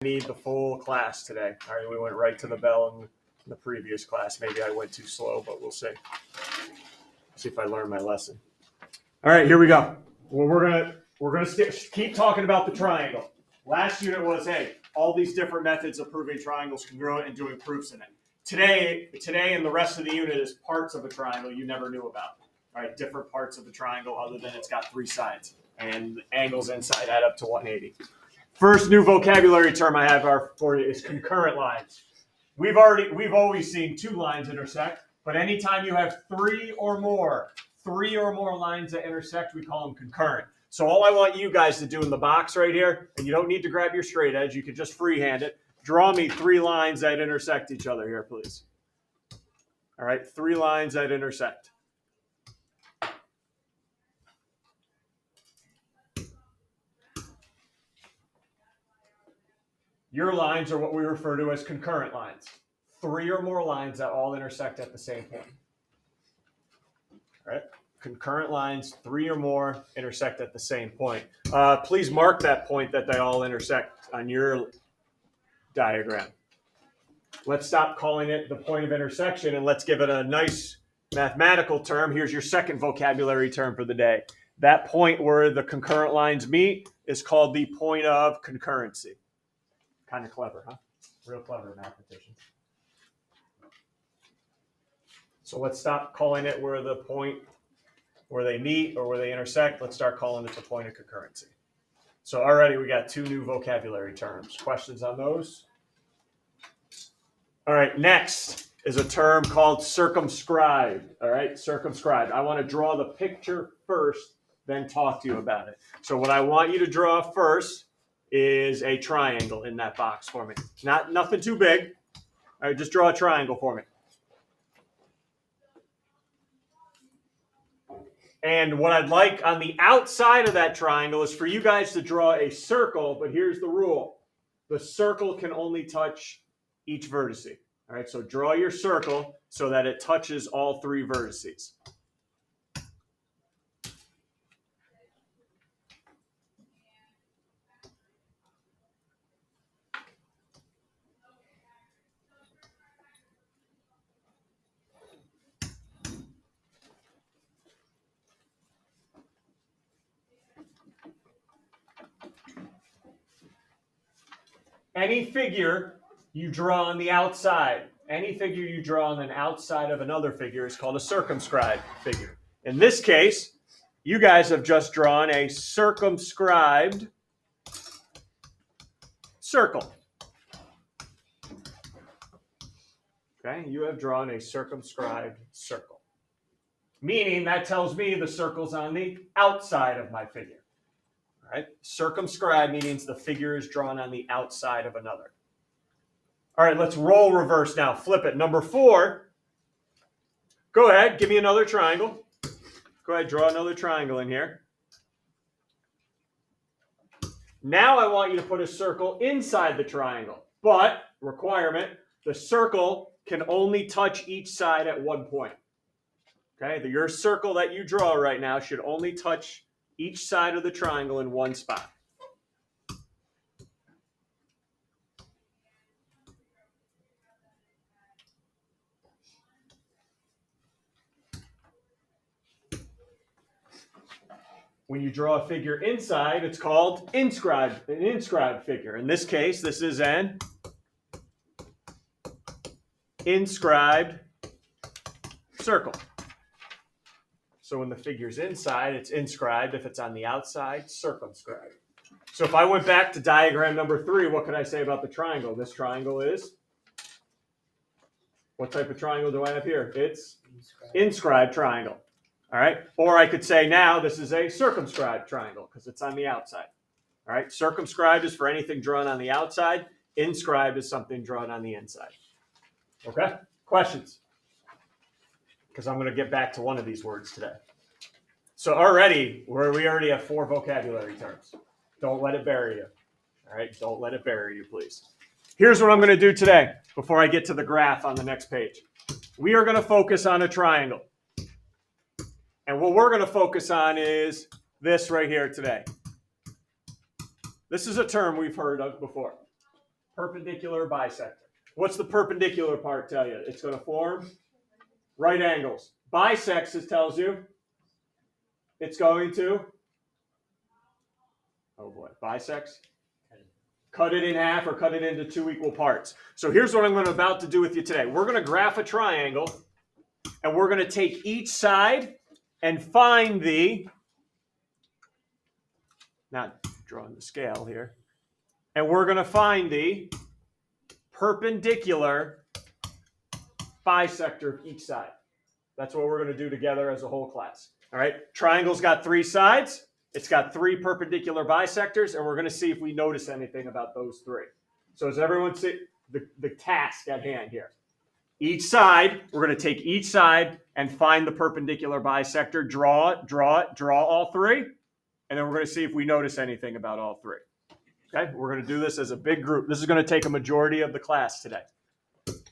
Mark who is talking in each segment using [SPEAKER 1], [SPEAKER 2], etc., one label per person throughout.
[SPEAKER 1] Need the full class today. All right, we went right to the bell in the previous class. Maybe I went too slow, but we'll see. See if I learn my lesson. All right, here we go. Well, we're gonna keep talking about the triangle. Last unit was, hey, all these different methods of proving triangles congruent and doing proofs in it. Today and the rest of the unit is parts of a triangle you never knew about. All right, different parts of the triangle other than it's got three sides and the angles inside add up to 180. First new vocabulary term I have for you is concurrent lines. We've always seen two lines intersect, but anytime you have three or more lines that intersect, we call them concurrent. So all I want you guys to do in the box right here, and you don't need to grab your straight edge, you can just freehand it. Draw me three lines that intersect each other here, please. All right, three lines that intersect. Your lines are what we refer to as concurrent lines. Three or more lines that all intersect at the same point. All right? Concurrent lines, three or more, intersect at the same point. Please mark that point that they all intersect on your diagram. Let's stop calling it the point of intersection and let's give it a nice mathematical term. Here's your second vocabulary term for the day. That point where the concurrent lines meet is called the point of concurrency. Kind of clever, huh? Real clever mathematician. So let's stop calling it where the point where they meet or where they intersect. Let's start calling it the point of concurrency. So already we got two new vocabulary terms. Questions on those? All right, next is a term called circumscribed. All right, circumscribed. I want to draw the picture first, then talk to you about it. So what I want you to draw first is a triangle in that box for me. Nothing too big. All right, just draw a triangle for me. And what I'd like on the outside of that triangle is for you guys to draw a circle, but here's the rule. The circle can only touch each vertex. All right, so draw your circle so that it touches all three vertices. Any figure you draw on the outside, any figure you draw on an outside of another figure is called a circumscribed figure. In this case, you guys have just drawn a circumscribed circle. Okay, you have drawn a circumscribed circle. Meaning that tells me the circle's on the outside of my figure. All right, circumscribed means the figure is drawn on the outside of another. All right, let's roll reverse now. Flip it. Number 4. Go ahead, give me another triangle. Go ahead, draw another triangle in here. Now I want you to put a circle inside the triangle. But, requirement, the circle can only touch each side at one point. Okay, your circle that you draw right now should only touch each side of the triangle in one spot. When you draw a figure inside, it's called an inscribed figure. In this case, this is an inscribed circle. So when the figure's inside, it's inscribed. If it's on the outside, circumscribed. So if I went back to diagram number 3, what could I say about the triangle? This triangle is? What type of triangle do I have here? It's inscribed triangle. All right. Or I could say now this is a circumscribed triangle because it's on the outside. All right. Circumscribed is for anything drawn on the outside. Inscribed is something drawn on the inside. Okay. Questions? Because I'm going to get back to one of these words today. So we already have 4 vocabulary terms. Don't let it bury you. All right. Don't let it bury you, please. Here's what I'm going to do today before I get to the graph on the next page. We are going to focus on a triangle. And what we're going to focus on is this right here today. This is a term we've heard of before. perpendicular bisector. What's the perpendicular part tell you? It's going to form right angles. Bisects, it tells you it's going to, oh boy, bisects. Cut it in half or cut it into 2 equal parts. So here's what I'm about to do with you today. We're going to graph a triangle, and we're going to take each side and find the, not drawing the scale here, and we're going to find the perpendicular bisector of each side. That's what we're going to do together as a whole class. All right, triangle's got 3 sides. It's got 3 perpendicular bisectors, and we're going to see if we notice anything about those 3. So does everyone see the task at hand here? Each side, we're going to take each side and find the perpendicular bisector, draw all 3, and then we're going to see if we notice anything about all 3. Okay, we're going to do this as a big group. This is going to take a majority of the class today.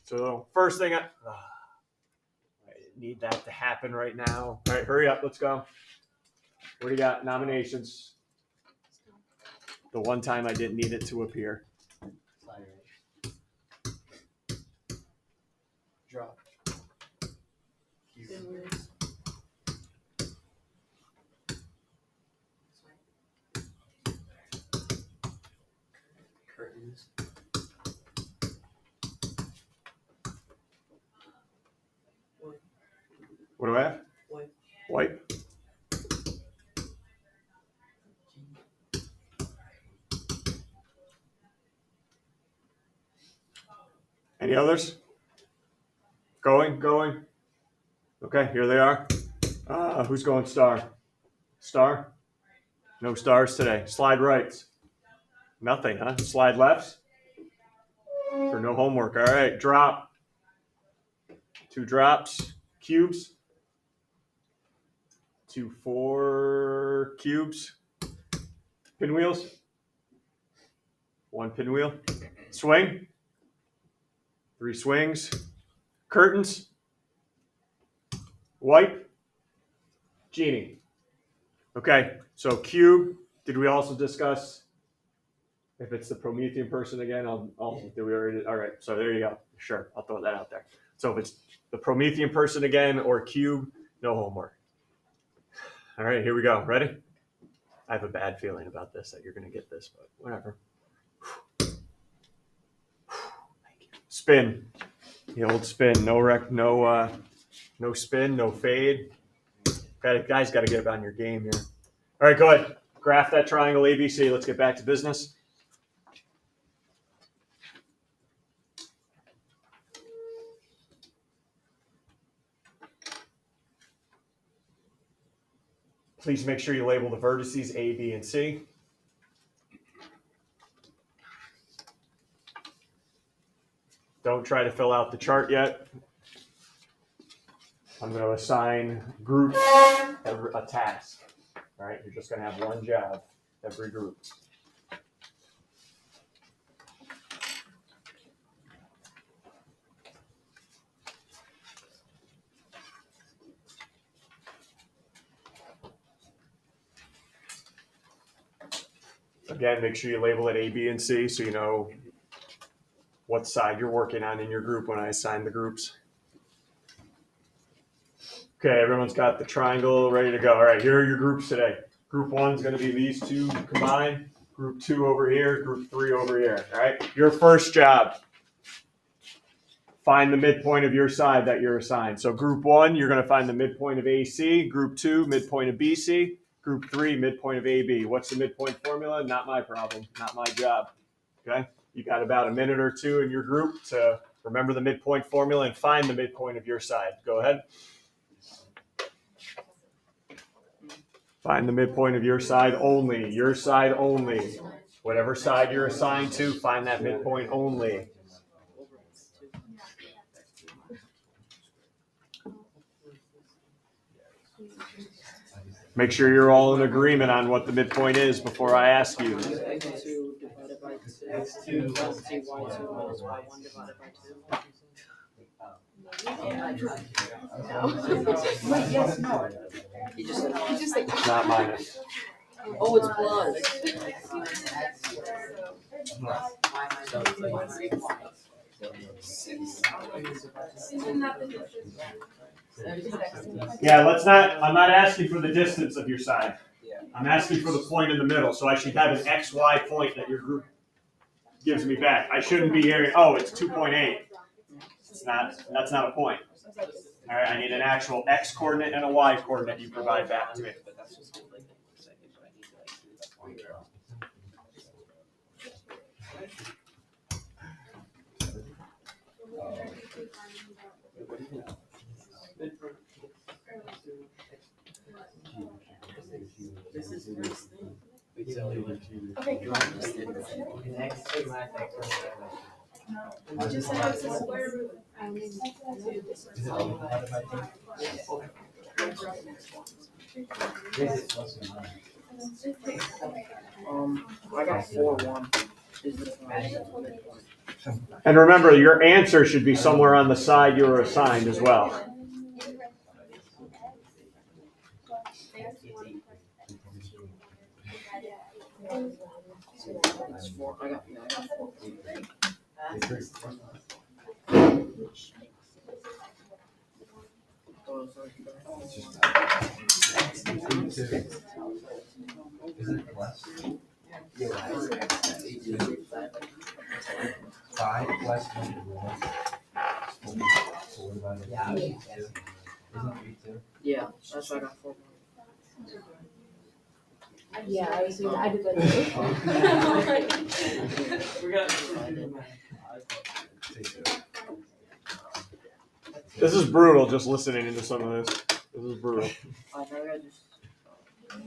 [SPEAKER 1] So first thing, I need that to happen right now. All right, hurry up, let's go. What do you got? Nominations. The one time I didn't need it to appear.
[SPEAKER 2] Draw. Curtains.
[SPEAKER 1] What do I have? White. Any others? Going. Okay, here they are. Who's going star? Star? No stars today. Slide rights. Nothing, huh? Slide lefts? For no homework. All right, drop. 2 drops. Cubes. 2 4 cubes. Pinwheels. 1 pinwheel. Swing. 3 swings. Curtains. Wipe. Genie. Okay, so cube. Did we also discuss if it's the Promethean person again? Did we already? All right, so there you go. Sure, I'll throw that out there. So if it's the Promethean person again or cube, no homework. All right, here we go. Ready? I have a bad feeling about this, that you're going to get this, but whatever. Spin. The old spin. No spin, no fade. Guys got to get on your game here. All right, go ahead. Graph that triangle ABC. Let's get back to business. Please make sure you label the vertices A, B, and C. Don't try to fill out the chart yet. I'm going to assign groups a task. All right, you're just going to have one job, every group. Again, make sure you label it A, B, and C so you know what side you're working on in your group when I assign the groups. Okay, everyone's got the triangle ready to go. All right, here are your groups today. Group 1 is going to be these 2 combined. Group 2 over here. Group 3 over here. All right, your first job. Find the midpoint of your side that you're assigned. So group 1, you're going to find the midpoint of AC. Group 2, midpoint of BC. Group 3, midpoint of AB. What's the midpoint formula? Not my problem. Not my job. Okay? You got about a minute or 2 in your group to remember the midpoint formula and find the midpoint of your side. Go ahead. Find the midpoint of your side only. Your side only. Whatever side you're assigned to, find that midpoint only. Make sure you're all in agreement on what the midpoint is before I ask you.
[SPEAKER 2] X2 divided by 2. X2 plus y2 minus y1 divided by 2.
[SPEAKER 3] Wait, yes, no.
[SPEAKER 2] He just said
[SPEAKER 3] He just said
[SPEAKER 1] Not minus.
[SPEAKER 2] Oh, it's plus.
[SPEAKER 3] So it's like
[SPEAKER 1] Yeah, I'm not asking for the distance of your side. I'm asking for the point in the middle, so I should have an XY point that your group gives me back. I shouldn't be hearing, oh, it's 2.8. That's not a point. All right, I need an actual X coordinate and a Y coordinate you provide back to me.
[SPEAKER 2] This is first thing.
[SPEAKER 4] Just like it's a square root.
[SPEAKER 2] I got 4-1.
[SPEAKER 1] And remember, your answer should be somewhere on the side you were assigned as well.
[SPEAKER 2] It's 4. I got 4. Oh, sorry.
[SPEAKER 3] is it less? 5 less than 1. So what about it? Yeah. Isn't 3 2?
[SPEAKER 2] Yeah, that's why I got 4-1.
[SPEAKER 4] Yeah, I did that.
[SPEAKER 2] We got.
[SPEAKER 1] This is brutal, just listening into some of this. This is brutal.
[SPEAKER 2] I know I just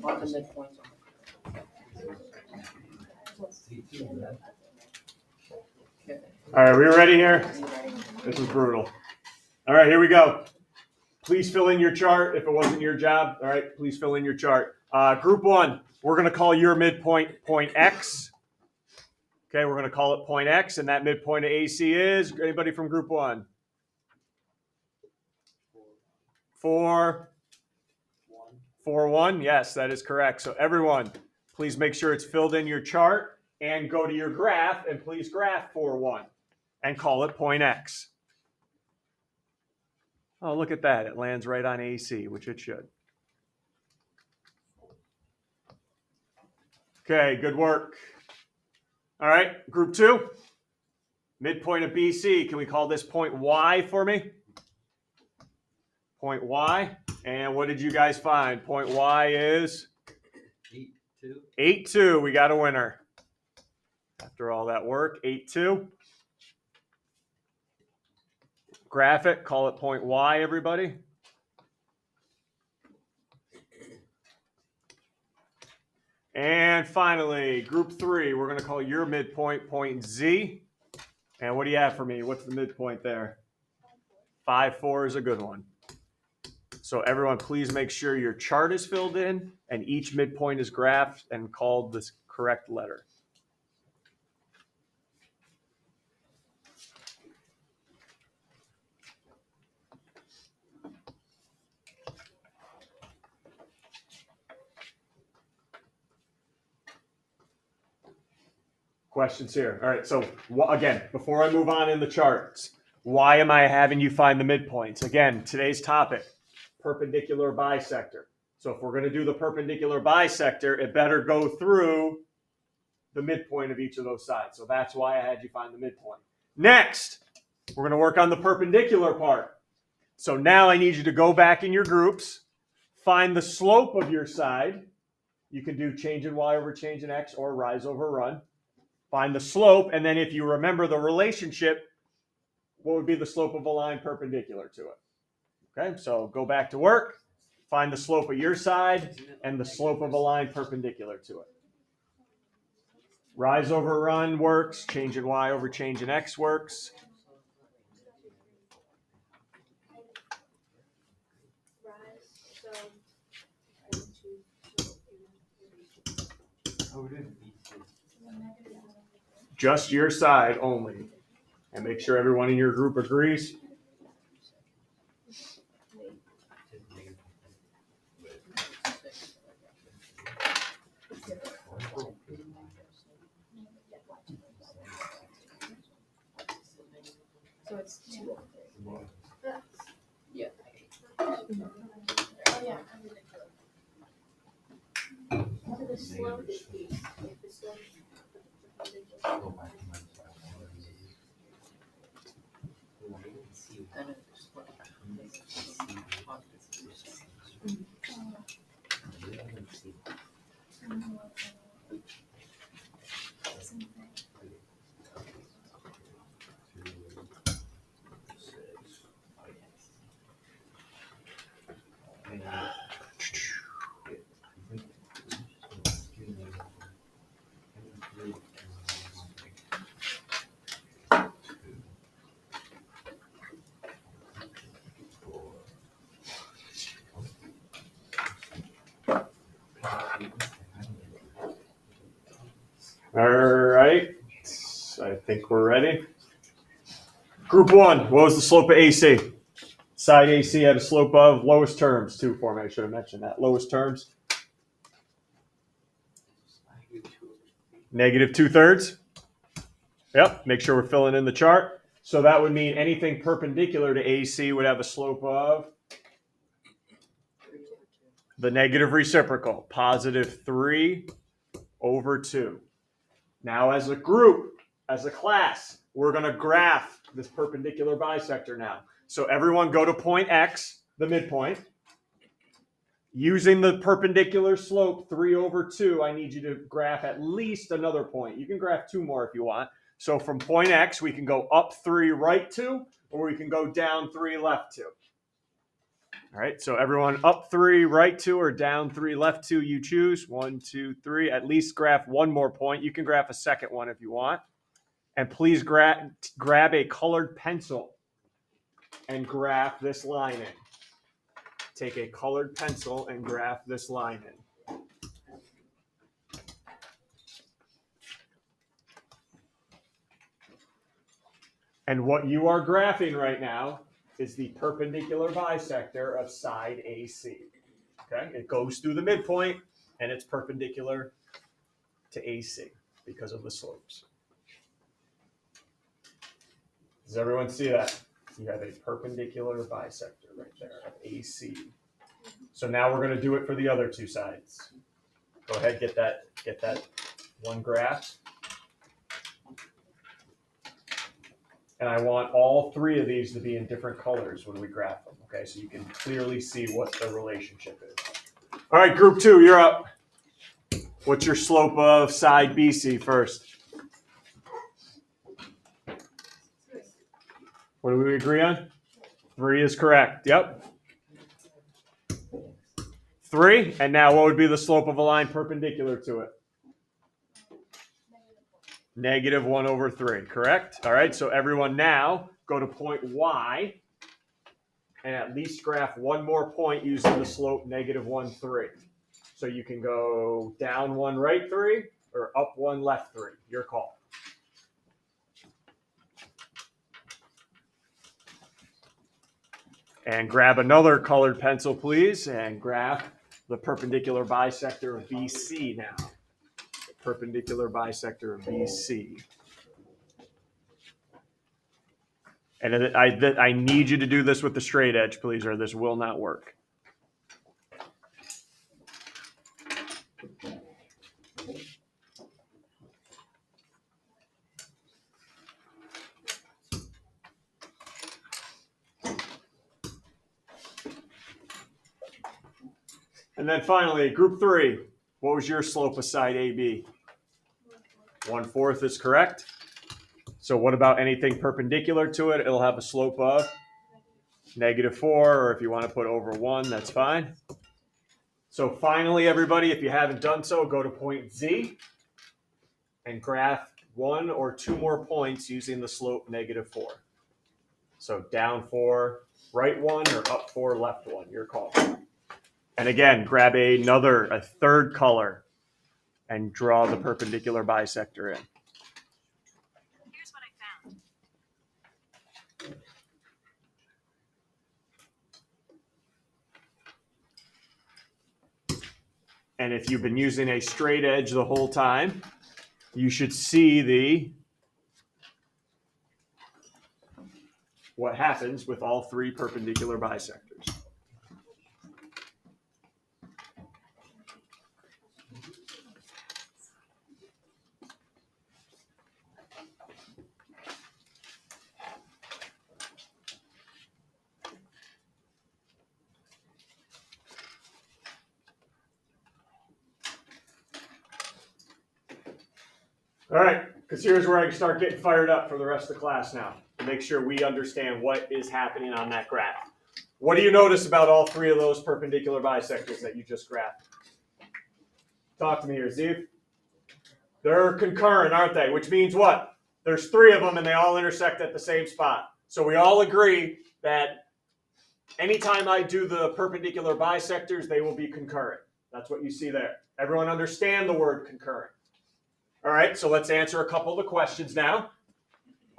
[SPEAKER 2] mark the midpoints on it.
[SPEAKER 1] All right, we ready here? This is brutal. All right, here we go. Please fill in your chart if it wasn't your job. All right, please fill in your chart. Group 1, we're going to call your midpoint point X. Okay, we're going to call it point X, and that midpoint of AC is, anybody from group 1? 4, 1. Yes, that is correct. So everyone, please make sure it's filled in your chart and go to your graph and please graph 4, 1 and call it point X. Oh, look at that. It lands right on AC, which it should. Okay, good work. All right, group 2, midpoint of BC. Can we call this point Y for me? Point Y. And what did you guys find? Point Y is?
[SPEAKER 3] 8 2.
[SPEAKER 1] 8 2. We got a winner. After all that work, 8 2. Graph it. Call it point Y, everybody. And finally, group 3, we're going to call your midpoint point Z. And what do you have for me? What's the midpoint there? 5 4 is a good one. So everyone, please make sure your chart is filled in and each midpoint is graphed and called the correct letter. Questions here? All right, so again, before I move on in the charts, why am I having you find the midpoints? Again, today's topic, perpendicular bisector. So if we're going to do the perpendicular bisector, it better go through the midpoint of each of those sides. So that's why I had you find the midpoint. Next, we're going to work on the perpendicular part. So now I need you to go back in your groups, find the slope of your side. You can do change in Y over change in X or rise over run. Find the slope, and then if you remember the relationship, what would be the slope of a line perpendicular to it? Okay, so go back to work, find the slope of your side and the slope of a line perpendicular to it. Rise over run works, change in Y over change in X works. Just your side only. And make sure everyone in your group agrees.
[SPEAKER 4] So it's 2 over 3.
[SPEAKER 2] Yeah.
[SPEAKER 4] Oh, yeah.
[SPEAKER 5] So the slope is east, if the slope is perpendicular.
[SPEAKER 2] And then just like,
[SPEAKER 1] All right. I think we're ready. Group 1, what was the slope of AC? Side AC had a slope of lowest terms, 2 for me. I should have mentioned that. Lowest terms, negative 2/3. Yep, make sure we're filling in the chart. So that would mean anything perpendicular to AC would have a slope of the negative reciprocal, positive 3 over 2. Now as a group, as a class, we're going to graph this perpendicular bisector now. So everyone go to point X, the midpoint. Using the perpendicular slope 3 over 2, I need you to graph at least another point. You can graph 2 more if you want. So from point X, we can go up 3, right 2, or we can go down 3, left 2. All right, so everyone up 3, right 2, or down 3, left 2, you choose. 1, 2, 3. At least graph one more point. You can graph a second one if you want. And please grab a colored pencil and graph this line in. Take a colored pencil and graph this line in. And what you are graphing right now is the perpendicular bisector of side AC. Okay, it goes through the midpoint and it's perpendicular to AC because of the slopes. Does everyone see that? You have a perpendicular bisector right there of AC. So now we're going to do it for the other 2 sides. Go ahead, get that one graph. And I want all 3 of these to be in different colors when we graph them, okay? So you can clearly see what the relationship is. All right, group 2, you're up. What's your slope of side BC first? What do we agree on? 3 is correct, yep. 3, and now what would be the slope of a line perpendicular to it? Negative 1 over 3, correct? All right, so everyone now go to point Y and at least graph one more point using the slope negative 1, 3. So you can go down 1, right 3, or up 1, left 3. Your call. And grab another colored pencil, please, and graph the perpendicular bisector of BC now. The perpendicular bisector of BC. And I need you to do this with the straight edge, please, or this will not work. And then finally, group 3. What was your slope of side AB? 1/4 is correct. So what about anything perpendicular to it? It'll have a slope of negative 4, or if you want to put over 1, that's fine. So finally, everybody, if you haven't done so, go to point Z and graph 1 or 2 more points using the slope negative 4. So down 4, right 1, or up 4, left 1, your call. And again, grab a third color and draw the perpendicular bisector in.
[SPEAKER 6] Here's what I found.
[SPEAKER 1] And if you've been using a straight edge the whole time, you should see what happens with all three perpendicular bisectors. All right, because here's where I can start getting fired up for the rest of the class now, to make sure we understand what is happening on that graph. What do you notice about all three of those perpendicular bisectors that you just graphed? Talk to me here, Zeev. They're concurrent, aren't they? Which means what? There's three of them and they all intersect at the same spot. So we all agree that anytime I do the perpendicular bisectors, they will be concurrent. That's what you see there. Everyone understand the word concurrent? All right, so let's answer a couple of the questions now.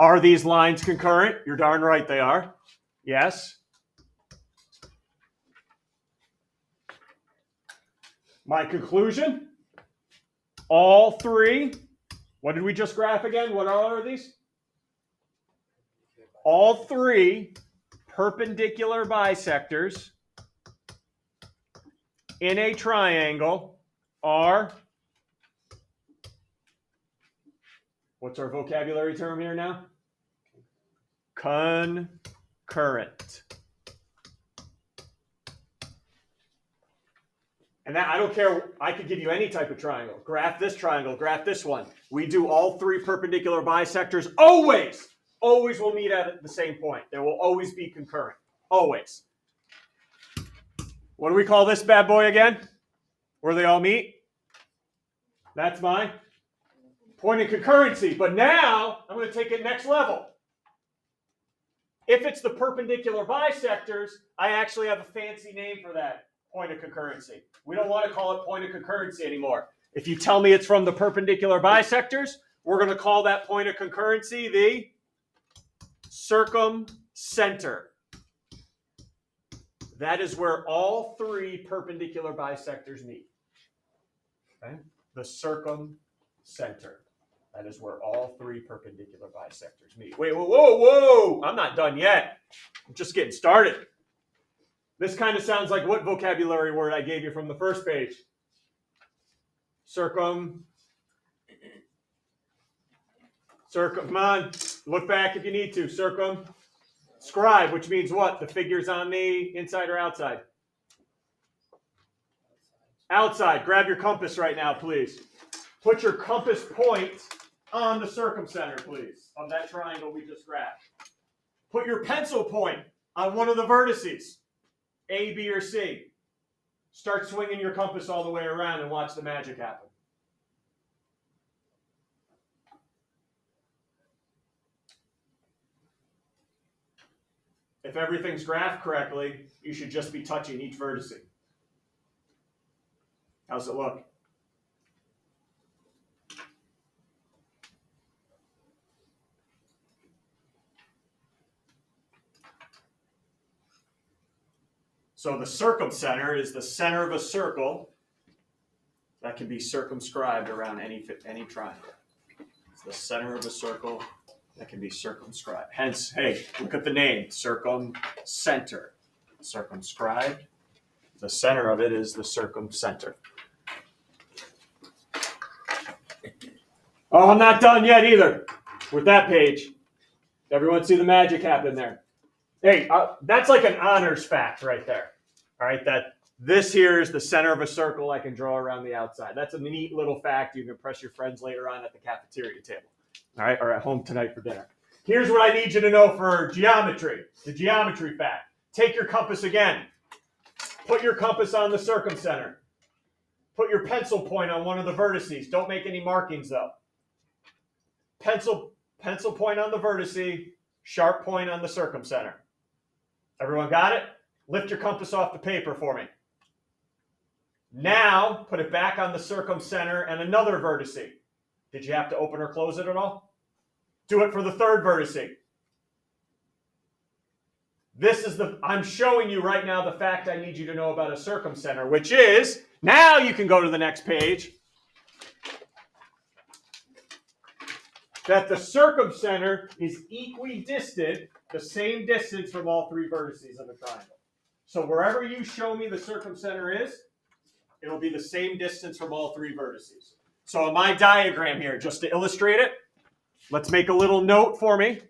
[SPEAKER 1] Are these lines concurrent? You're darn right they are. Yes. My conclusion? All three. What did we just graph again? What are these? All three perpendicular bisectors in a triangle are, what's our vocabulary term here now? Concurrent. And that, I don't care, I could give you any type of triangle. Graph this one. We do all three perpendicular bisectors always will meet at the same point. There will always be concurrent, always. What do we call this bad boy again? Where they all meet? That's my point of concurrency. But now, I'm going to take it next level. If it's the perpendicular bisectors, I actually have a fancy name for that point of concurrency. We don't want to call it point of concurrency anymore. If you tell me it's from the perpendicular bisectors, we're going to call that point of concurrency the circumcenter. That is where all three perpendicular bisectors meet. Okay? The circumcenter. That is where all three perpendicular bisectors meet. Wait, whoa. I'm not done yet. I'm just getting started. This kind of sounds like what vocabulary word I gave you from the first page? Come on, look back if you need to. Circumscribe, which means what? The figure's on the inside or outside? Outside. Grab your compass right now, please. Put your compass point on the circumcenter, please, of that triangle we just graphed. Put your pencil point on one of the vertices, A, B, or C. Start swinging your compass all the way around and watch the magic happen. If everything's graphed correctly, you should just be touching each vertex. How's it look? So the circumcenter is the center of a circle that can be circumscribed around any triangle. It's the center of a circle that can be circumscribed. Hence, hey, look at the name, circumcenter. Circumscribed. The center of it is the circumcenter. Oh, I'm not done yet either with that page. Everyone see the magic happen there? Hey, that's like an honors fact right there. All right, that this here is the center of a circle I can draw around the outside. That's a neat little fact you can impress your friends later on at the cafeteria table. All right, or at home tonight for dinner. Here's what I need you to know for geometry, the geometry fact. Take your compass again. Put your compass on the circumcenter. Put your pencil point on one of the vertices. Don't make any markings though. Pencil point on the vertice, sharp point on the circumcenter. Everyone got it? Lift your compass off the paper for me. Now, put it back on the circumcenter and another vertice. Did you have to open or close it at all? Do it for the third vertice. I'm showing you right now the fact I need you to know about a circumcenter, which is, now you can go to the next page. that the circumcenter is equidistant, the same distance from all three vertices of the triangle. So wherever you show me the circumcenter is, it'll be the same distance from all three vertices. So in my diagram here, just to illustrate it, let's make a little note for me.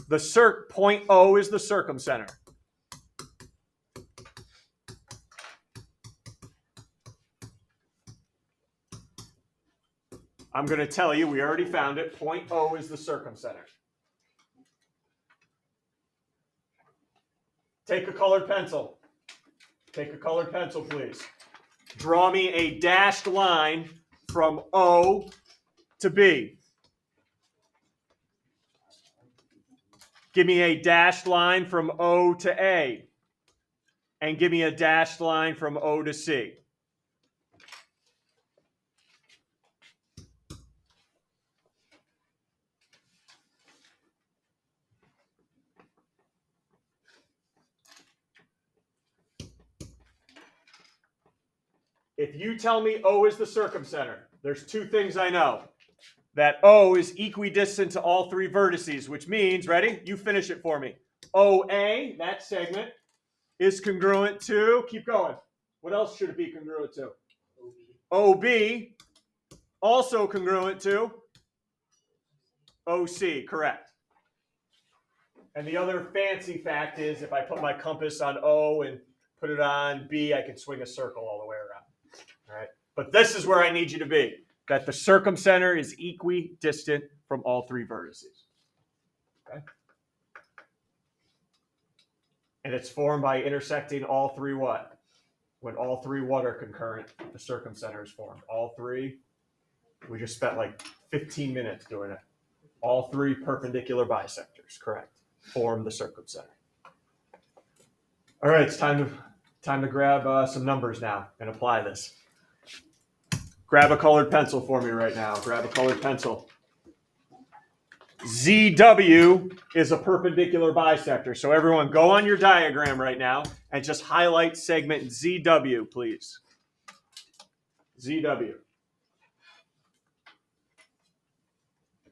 [SPEAKER 1] The point O is the circumcenter. I'm going to tell you, we already found it. Point O is the circumcenter. Take a colored pencil. Take a colored pencil, please. Draw me a dashed line from O to B. Give me a dashed line from O to A. And give me a dashed line from O to C. If you tell me O is the circumcenter, there's two things I know. That O is equidistant to all three vertices, which means, ready? You finish it for me. OA, that segment, is congruent to, keep going. What else should it be congruent to? OB, also congruent to OC, correct. And the other fancy fact is if I put my compass on O and put it on B, I can swing a circle all the way around. All right. But this is where I need you to be, that the circumcenter is equidistant from all three vertices. Okay? And it's formed by intersecting all three what? When all three what are concurrent, the circumcenter is formed. All three, we just spent like 15 minutes doing it. All three perpendicular bisectors, correct, form the circumcenter. All right, it's time to grab some numbers now and apply this. Grab a colored pencil for me right now. Grab a colored pencil. ZW is a perpendicular bisector. So everyone go on your diagram right now and just highlight segment ZW, please. ZW.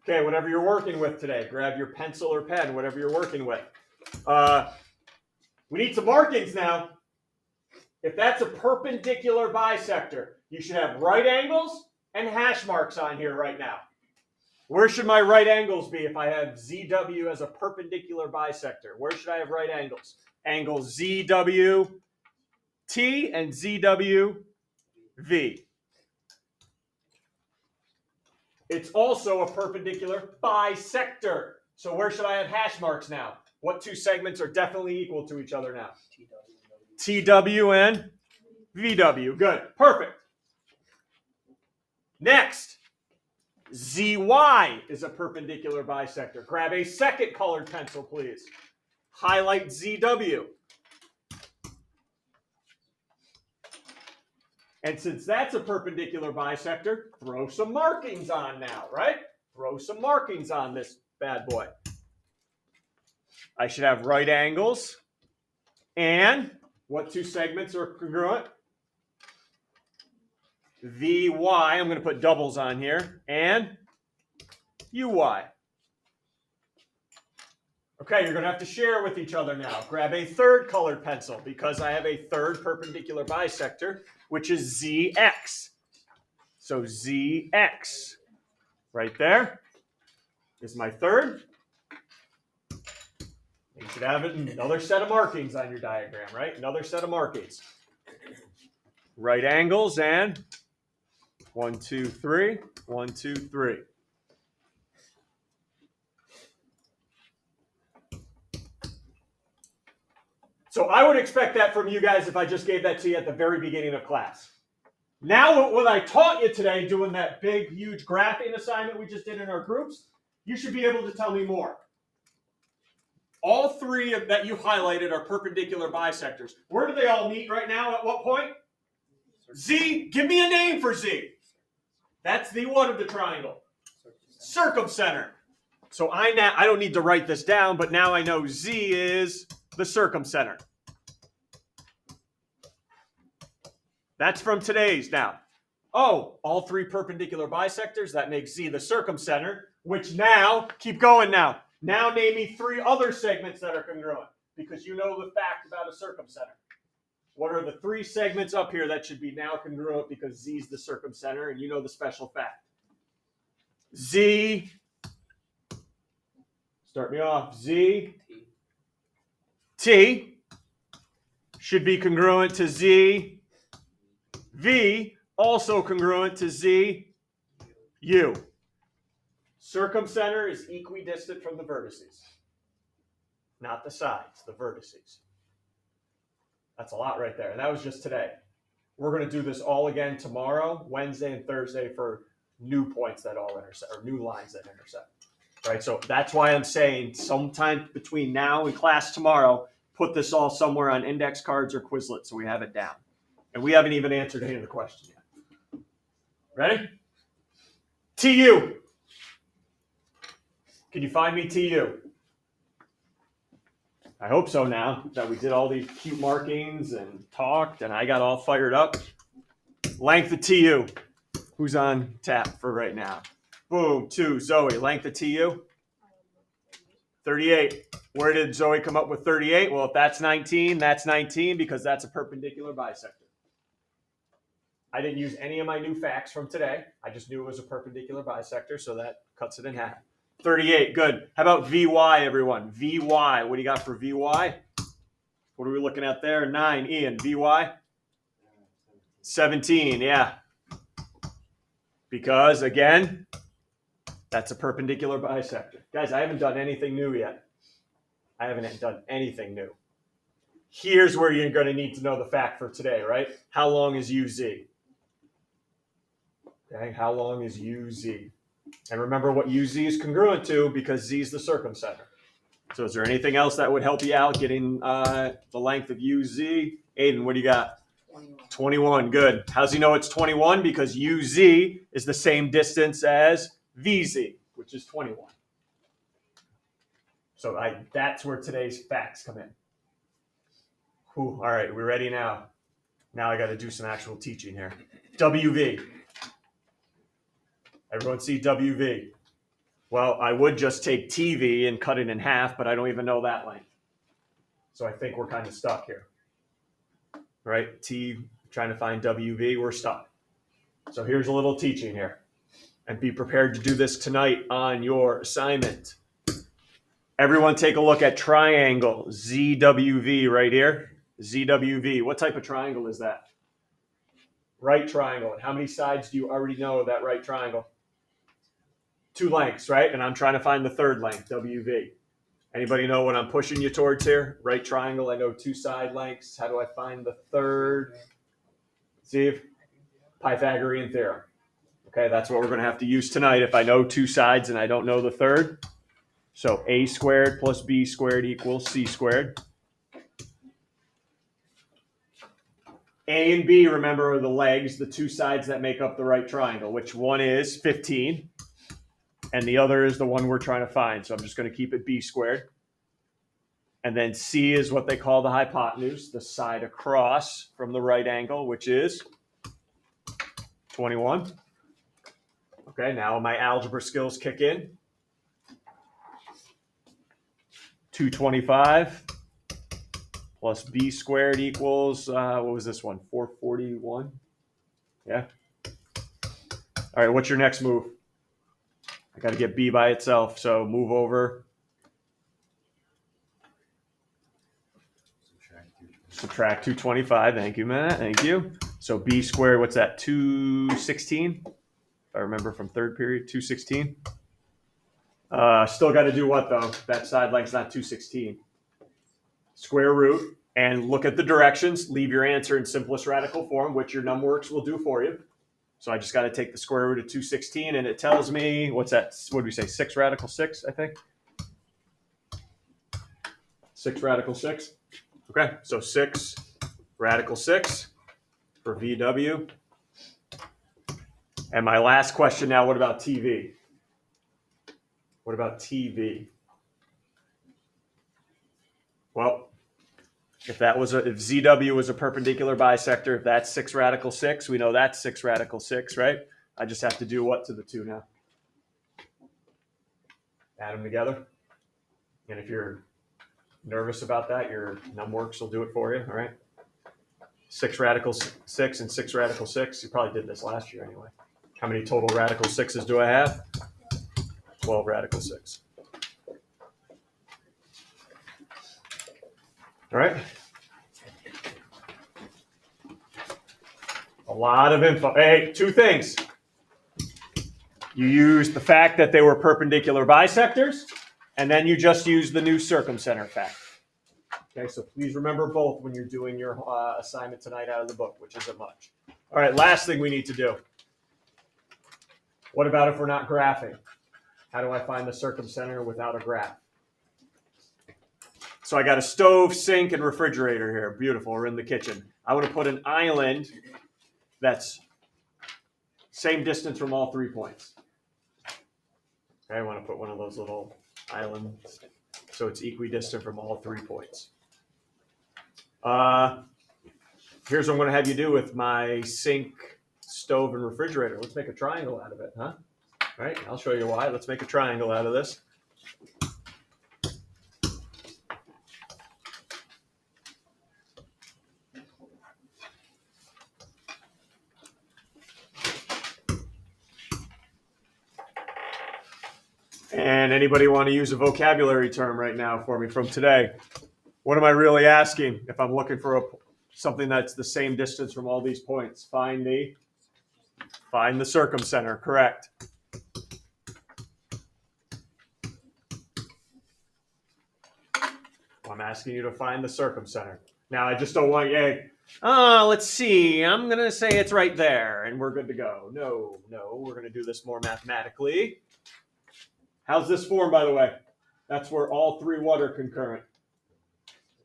[SPEAKER 1] Okay, whatever you're working with today, grab your pencil or pen, whatever you're working with. We need some markings now. If that's a perpendicular bisector, you should have right angles and hash marks on here right now. Where should my right angles be if I have ZW as a perpendicular bisector? Where should I have right angles? Angles ZWT and ZWV. It's also a perpendicular bisector. So where should I have hash marks now? What two segments are definitely equal to each other now? TW and VW. Good. Perfect. Next, ZY is a perpendicular bisector. Grab a second colored pencil, please. Highlight ZW. And since that's a perpendicular bisector, throw some markings on now, right? Throw some markings on this bad boy. I should have right angles. And what two segments are congruent? VY, I'm going to put doubles on here, and UY. Okay, you're going to have to share with each other now. Grab a third colored pencil because I have a third perpendicular bisector, which is ZX. So ZX, right there, is my third. You should have another set of markings on your diagram, right? Another set of markings. Right angles and 1, 2, 3, 1, 2, 3. So I would expect that from you guys if I just gave that to you at the very beginning of class. Now what I taught you today, doing that big, huge graphing assignment we just did in our groups, you should be able to tell me more. All three that you highlighted are perpendicular bisectors. Where do they all meet right now? At what point? Z. Give me a name for Z. That's the what of the triangle? Circumcenter. So I don't need to write this down, but now I know Z is the circumcenter. That's from today's now. Oh, all three perpendicular bisectors, that makes Z the circumcenter. which now, keep going now. Now name me 3 other segments that are congruent, because you know the fact about a circumcenter. What are the 3 segments up here that should be now congruent because Z is the circumcenter, and you know the special fact? Z, start me off, Z, T should be congruent to Z, V, also congruent to Z, U. Circumcenter is equidistant from the vertices. Not the sides, the vertices. That's a lot right there. And that was just today. We're going to do this all again tomorrow, Wednesday, and Thursday for new points that all intersect, or new lines that intersect. Right? So that's why I'm saying sometime between now and class tomorrow, put this all somewhere on index cards or Quizlet so we have it down. And we haven't even answered any of the questions yet. Ready? TU. Can you find me TU? I hope so now that we did all these cute markings and talked and I got all fired up. Length of TU. Who's on tap for right now? Boom, 2, Zoe. Length of TU? 38. Where did Zoe come up with 38? Well, if that's 19 because that's a perpendicular bisector. I didn't use any of my new facts from today. I just knew it was a perpendicular bisector, so that cuts it in half. 38, good. How about VY, everyone? VY, what do you got for VY? What are we looking at there? 9, Ian, VY? 17, yeah. Because, again, that's a perpendicular bisector. Guys, I haven't done anything new yet. I haven't done anything new. Here's where you're going to need to know the fact for today, right? How long is UZ? Okay, how long is UZ? And remember what UZ is congruent to because Z is the circumcenter. So is there anything else that would help you out getting the length of UZ? Aiden, what do you got? 21, good. How's he know it's 21? Because UZ is the same distance as VZ, which is 21. So that's where today's facts come in. Whew, all right, we ready now? Now I got to do some actual teaching here. WV. Everyone see WV? Well, I would just take TV and cut it in half, but I don't even know that length. So I think we're kind of stuck here. Right? T, trying to find WV, we're stuck. So here's a little teaching here. And be prepared to do this tonight on your assignment. Everyone take a look at triangle ZWV right here. ZWV. What type of triangle is that? Right triangle. And how many sides do you already know of that right triangle? 2 lengths, right? And I'm trying to find the third length, WV. Anybody know what I'm pushing you towards here? Right triangle, I know 2 side lengths. How do I find the third? Steve? Pythagorean theorem. Okay, that's what we're going to have to use tonight if I know 2 sides and I don't know the third. So a squared plus b squared equals c squared. A and B, remember, are the legs, the 2 sides that make up the right triangle, which one is 15, and the other is the one we're trying to find. So I'm just going to keep it b squared. And then C is what they call the hypotenuse, the side across from the right angle, which is 21. Okay, now my algebra skills kick in. 225 plus b squared equals, what was this one? 441? Yeah. All right, what's your next move? I got to get b by itself, so move over. Subtract 225. Thank you, Matt. Thank you. So b squared, what's that? 216? If I remember from third period, 216. Still got to do what, though? That side length's not 216. Square root, and look at the directions. Leave your answer in simplest radical form, which your numWorks will do for you. So I just got to take the square root of 216, and it tells me, what's that? What did we say? 6 radical 6, I think? 6 radical 6. Okay, so 6 radical 6 for VW. And my last question now, what about TV? What about TV? Well, if ZW was a perpendicular bisector, if that's 6 radical 6, we know that's 6 radical 6, right? I just have to do what to the 2 now? Add them together. And if you're nervous about that, your numworks will do it for you, all right? 6 radical 6 and 6 radical 6. You probably did this last year anyway. How many total radical 6s do I have? 12 radical 6. All right. A lot of info. Hey, 2 things. You used the fact that they were perpendicular bisectors, and then you just used the new circumcenter fact. Okay, so please remember both when you're doing your assignment tonight out of the book, which isn't much. All right, last thing we need to do. What about if we're not graphing? How do I find the circumcenter without a graph? So I got a stove, sink, and refrigerator here. Beautiful, we're in the kitchen. I want to put an island that's same distance from all 3 points. Okay, I want to put one of those little islands so it's equidistant from all 3 points. Here's what I'm going to have you do with my sink, stove, and refrigerator. Let's make a triangle out of it, huh? All right, I'll show you why. Let's make a triangle out of this. And anybody want to use a vocabulary term right now for me from today? What am I really asking if I'm looking for something that's the same distance from all these points? Find the circumcenter, correct. I'm asking you to find the circumcenter. Now, I just don't want you, let's see, I'm going to say it's right there, and we're good to go. No, we're going to do this more mathematically. How's this form, by the way? That's where all 3 what are concurrent.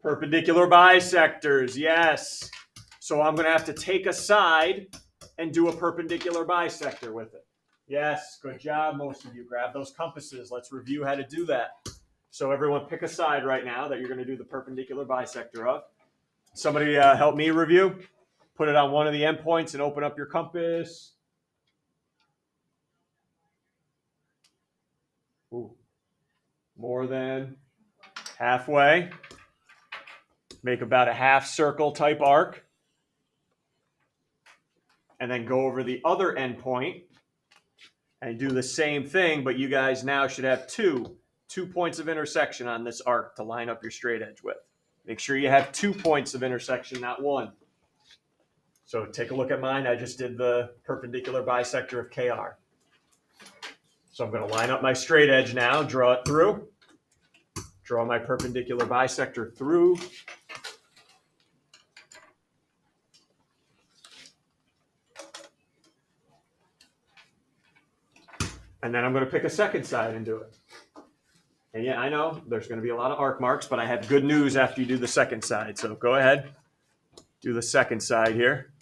[SPEAKER 1] Perpendicular bisectors, yes. So I'm going to have to take a side and do a perpendicular bisector with it. Yes, good job, most of you. Grab those compasses. Let's review how to do that. So everyone pick a side right now that you're going to do the perpendicular bisector of. Somebody help me review. Put it on one of the endpoints and open up your compass. Ooh. More than halfway. Make about a half circle type arc. And then go over the other endpoint and do the same thing, but you guys now should have two points of intersection on this arc to line up your straight edge with. Make sure you have 2 points of intersection, not 1. So take a look at mine. I just did the perpendicular bisector of KR. So I'm going to line up my straight edge now, draw it through. Draw my perpendicular bisector through. And then I'm going to pick a second side and do it. And yeah, I know there's going to be a lot of arc marks, but I have good news after you do the second side. So go ahead, do the second side here.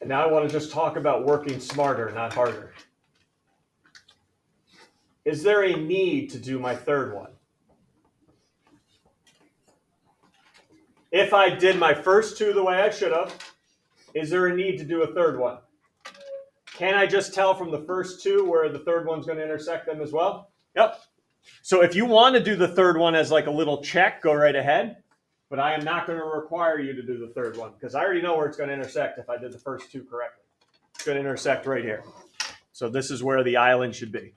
[SPEAKER 1] And now I want to just talk about working smarter, not harder. Is there a need to do my third one? If I did my first 2 the way I should have, is there a need to do a third one? Can I just tell from the first 2 where the third one's going to intersect them as well? Yep. So if you want to do the third one as like a little check, go right ahead. But I am not going to require you to do the third one because I already know where it's going to intersect if I did the first 2 correctly. It's going to intersect right here. So this is where the island should be.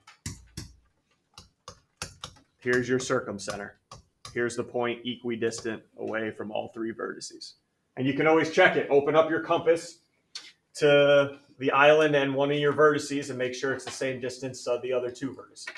[SPEAKER 1] Here's your circumcenter. Here's the point equidistant away from all 3 vertices. And you can always check it. Open up your compass to the island and one of your vertices and make sure it's the same distance of the other 2 vertices.